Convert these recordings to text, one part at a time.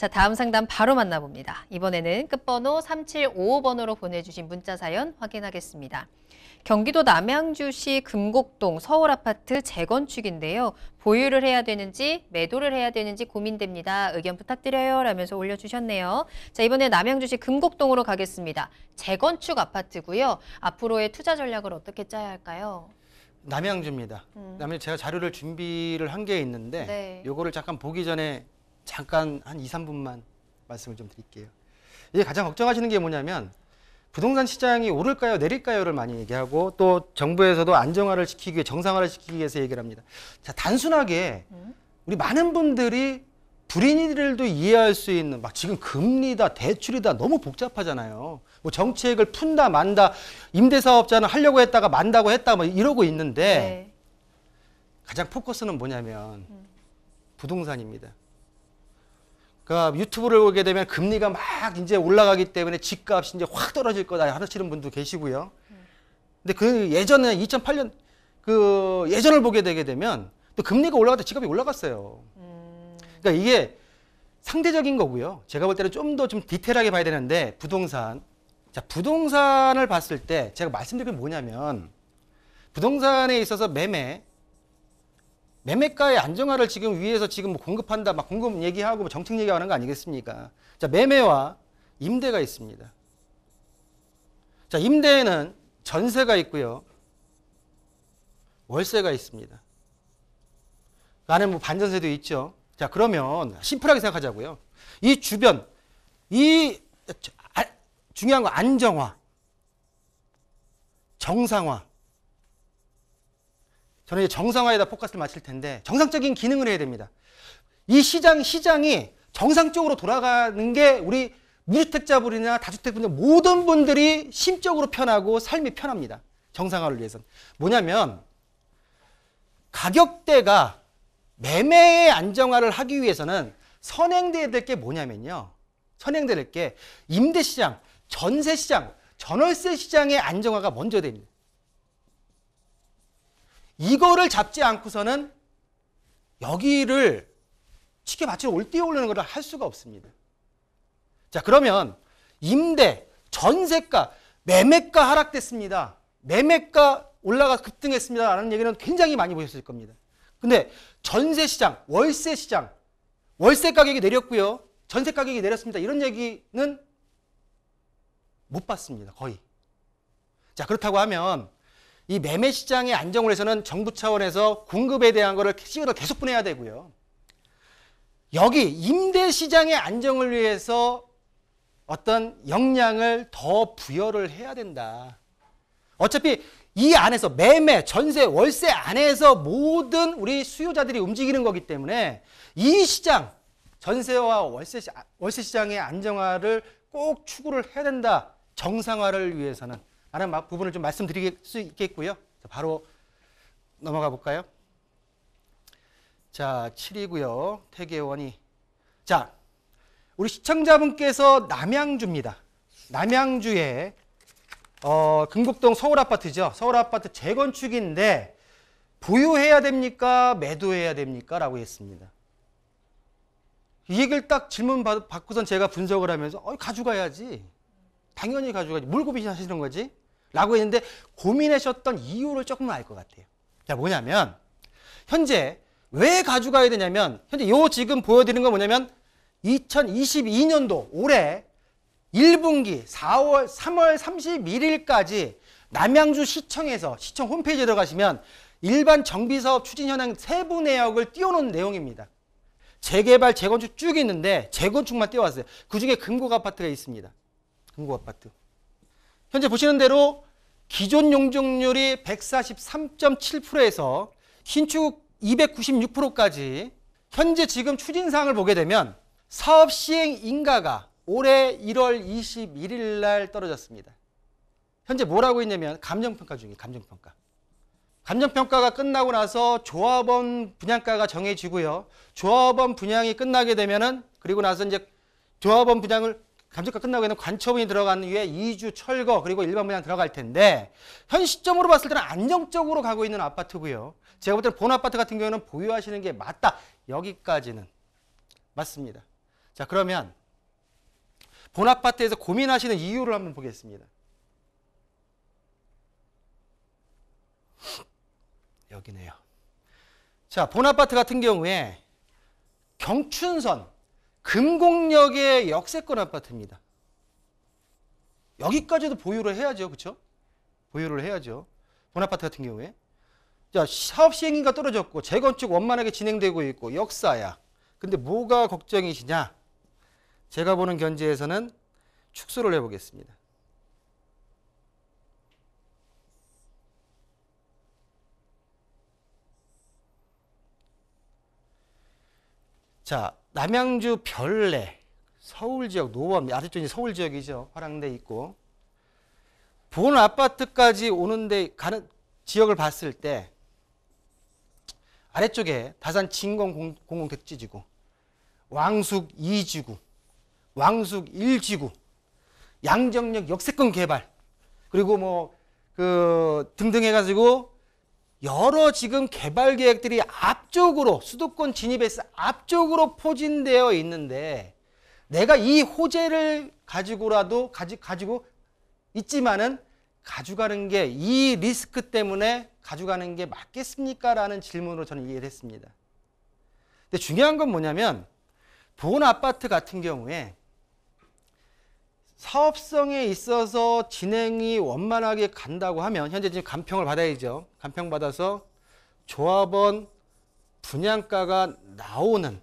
자, 다음 상담 바로 만나봅니다. 이번에는 끝번호 3755번으로 보내주신 문자 사연 확인하겠습니다. 경기도 남양주시 금곡동 서울 아파트 재건축인데요. 보유를 해야 되는지 매도를 해야 되는지 고민됩니다. 의견 부탁드려요 라면서 올려주셨네요. 자, 이번에 남양주시 금곡동으로 가겠습니다. 재건축 아파트고요. 앞으로의 투자 전략을 어떻게 짜야 할까요? 남양주입니다. 남양주 제가 자료를 준비를 한 게 있는데 네. 요거를 잠깐 보기 전에 잠깐 한 2, 3분만 말씀을 좀 드릴게요. 이제 가장 걱정하시는 게 뭐냐면 부동산 시장이 오를까요, 내릴까요를 많이 얘기하고 또 정부에서도 안정화를 시키기 위해 정상화를 시키기 위해서 얘기를 합니다. 자, 단순하게 우리 많은 분들이 불인이들도 이해할 수 있는 막 지금 금리다, 대출이다 너무 복잡하잖아요. 뭐 정책을 푼다, 만다, 임대사업자는 하려고 했다가 만다고 했다 뭐 이러고 있는데 네. 가장 포커스는 뭐냐면 부동산입니다. 그러니까 유튜브를 보게 되면 금리가 막 이제 올라가기 때문에 집값이 이제 확 떨어질 거다 하시는 분도 계시고요. 근데 그 예전에 2008년 그 예전을 보게 되게 되면 또 금리가 올라갈 때 집값이 올라갔어요. 그러니까 이게 상대적인 거고요. 제가 볼 때는 좀 더 좀 디테일하게 봐야 되는데 부동산. 자, 부동산을 봤을 때 제가 말씀드린 게 뭐냐면 부동산에 있어서 매매가의 안정화를 지금 위해서 지금 뭐 공급한다, 막 공급 얘기하고 뭐 정책 얘기하는 거 아니겠습니까? 자, 매매와 임대가 있습니다. 자, 임대에는 전세가 있고요. 월세가 있습니다. 그 안에 뭐 반전세도 있죠. 자, 그러면 심플하게 생각하자고요. 이 주변, 중요한 거 안정화, 정상화. 저는 이제 정상화에다 포커스를 맞출 텐데 정상적인 기능을 해야 됩니다. 이 시장이 정상적으로 돌아가는 게 우리 무주택자분이나 다주택분들 모든 분들이 심적으로 편하고 삶이 편합니다. 정상화를 위해서는. 뭐냐면 가격대가 매매의 안정화를 하기 위해서는 선행돼야 될 게 뭐냐면요. 선행돼야 될 게 임대시장, 전세시장, 전월세 시장의 안정화가 먼저 됩니다. 이거를 잡지 않고서는 여기를 치켜 맞추러 뛰어오르는 걸 할 수가 없습니다. 자, 그러면 임대, 전세가, 매매가 하락됐습니다. 매매가 올라가 급등했습니다. 라는 얘기는 굉장히 많이 보셨을 겁니다. 근데 전세 시장, 월세 시장, 월세 가격이 내렸고요. 전세 가격이 내렸습니다. 이런 얘기는 못 봤습니다. 거의. 자, 그렇다고 하면 이 매매 시장의 안정을 위해서는 정부 차원에서 공급에 대한 거를 시그널을 계속 보내야 되고요. 여기 임대 시장의 안정을 위해서 어떤 역량을 더 부여를 해야 된다. 어차피 이 안에서 매매, 전세, 월세 안에서 모든 우리 수요자들이 움직이는 거기 때문에 이 시장, 전세와 월세 시장의 안정화를 꼭 추구를 해야 된다. 정상화를 위해서는. 라는 부분을 좀 말씀드릴 수 있겠고요. 바로 넘어가 볼까요? 자, 7이고요. 태계원이. 자, 우리 시청자분께서 남양주입니다. 남양주에 금곡동 서울 아파트죠. 서울 아파트 재건축인데 보유해야 됩니까? 매도해야 됩니까? 라고 했습니다. 이 얘기를 딱 질문 받고선 제가 분석을 하면서 가져가야지. 당연히 가져가야지. 뭘 고민하시는 거지? 라고 했는데 고민하셨던 이유를 조금 알 것 같아요. 자, 뭐냐면 현재 왜 가져가야 되냐면 현재 요 지금 보여드리는 건 뭐냐면 2022년도 올해 1분기 3월 31일까지 남양주 시청에서 시청 홈페이지에 들어가시면 일반 정비사업 추진 현황 세부 내역을 띄워놓은 내용입니다. 재개발, 재건축 쭉 있는데 재건축만 띄워왔어요. 그중에 금곡 아파트가 있습니다. 금곡 아파트. 현재 보시는 대로 기존 용적률이 143.7%에서 신축 296%까지 현재 지금 추진사항을 보게 되면 사업 시행 인가가 올해 1월 21일 날 떨어졌습니다. 현재 뭐라고 있냐면 감정평가 중이에요. 감정평가. 감정평가가 끝나고 나서 조합원 분양가가 정해지고요. 조합원 분양이 끝나게 되면은 그리고 나서 이제 조합원 분양을 감정가 끝나고 있는 관처분이 들어간 후에 2주 철거 그리고 일반 분양 들어갈 텐데 현 시점으로 봤을 때는 안정적으로 가고 있는 아파트고요. 제가 볼 때는 본 아파트 같은 경우는 보유하시는 게 맞다. 여기까지는 맞습니다. 자, 그러면 본 아파트에서 고민하시는 이유를 한번 보겠습니다. 여기네요. 자, 본 아파트 같은 경우에 경춘선, 금곡역의 역세권 아파트입니다. 여기까지도 보유를 해야죠. 그렇죠? 보유를 해야죠. 본 아파트 같은 경우에. 자, 사업 시행인가 떨어졌고 재건축 원만하게 진행되고 있고 역사야. 근데 뭐가 걱정이시냐? 제가 보는 견지에서는 축소를 해보겠습니다. 자, 남양주 별내, 서울지역 노원, 아직도 이제 서울지역이죠. 화랑대 있고. 본 아파트까지 오는데 가는 지역을 봤을 때 아래쪽에 다산 진공 공공택지지구, 왕숙 2지구, 왕숙 1지구, 양정역 역세권 개발, 그리고 뭐 등등 해가지고 여러 지금 개발 계획들이 앞쪽으로 수도권 진입에서 앞쪽으로 포진되어 있는데 내가 이 호재를 가지고라도 가지고 있지만은 가져가는 게 이 리스크 때문에 가져가는 게 맞겠습니까? 라는 질문으로 저는 이해를 했습니다. 근데 중요한 건 뭐냐면 본 아파트 같은 경우에 사업성에 있어서 진행이 원만하게 간다고 하면 현재 지금 감평을 받아야죠. 감평 받아서 조합원 분양가가 나오는,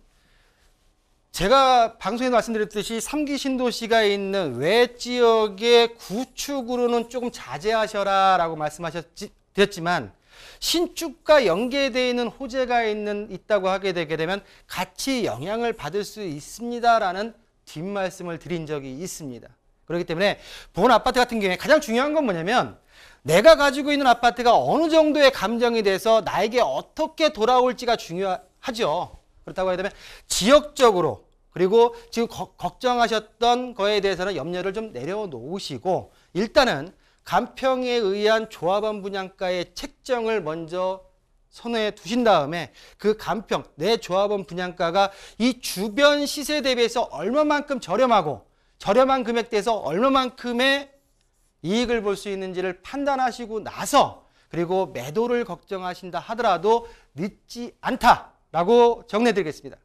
제가 방송에 말씀드렸듯이 3기 신도시가 있는 외 지역의 구축으로는 조금 자제하셔라 라고 말씀드렸지만 신축과 연계되어 있는 호재가 있다고 하게 되게 되면 같이 영향을 받을 수 있습니다 라는 뒷말씀을 드린 적이 있습니다. 그렇기 때문에 본 아파트 같은 경우에 가장 중요한 건 뭐냐면 내가 가지고 있는 아파트가 어느 정도의 감정이 돼서 나에게 어떻게 돌아올지가 중요하죠. 그렇다고 하게 되면 지역적으로 그리고 지금 걱정하셨던 거에 대해서는 염려를 좀 내려놓으시고 일단은 감평에 의한 조합원 분양가의 책정을 먼저 손에 두신 다음에 그 감평, 내 조합원 분양가가 이 주변 시세 대비해서 얼마만큼 저렴하고 저렴한 금액대에서 얼마만큼의 이익을 볼 수 있는지를 판단하시고 나서 그리고 매도를 걱정하신다 하더라도 늦지 않다라고 정리해 드리겠습니다.